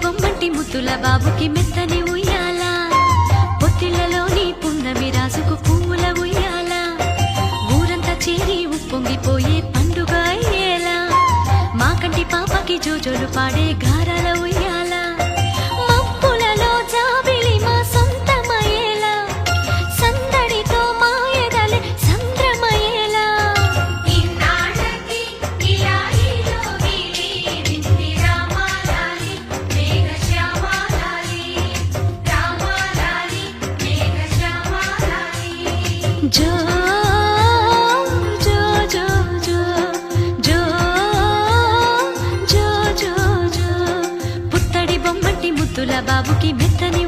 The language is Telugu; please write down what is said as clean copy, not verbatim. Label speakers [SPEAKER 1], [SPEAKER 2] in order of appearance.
[SPEAKER 1] బొమ్మంటి ముద్దుల బాబుకి మెత్తని ఉయ్యాల పొత్తిళ్లలోని పున్నమి రాసుకు పువ్వుల ఉయ్యాల ఊరంతా చేరి ఉప్పొంగిపోయే పండుగ అయ్యేలా మా కంటి పాపకి జోజోలు పాడే గారాల ఉయ్యాల మబ్బులలో జాబిలి మా సొంతమయ్యేలా సందడితో మా ఎదలే సంద్రమయ్యేలా జో జో జో జో జో జో జో జో పుత్తడి బొమ్మంటి ముద్దుల బాబుకి మెత్తని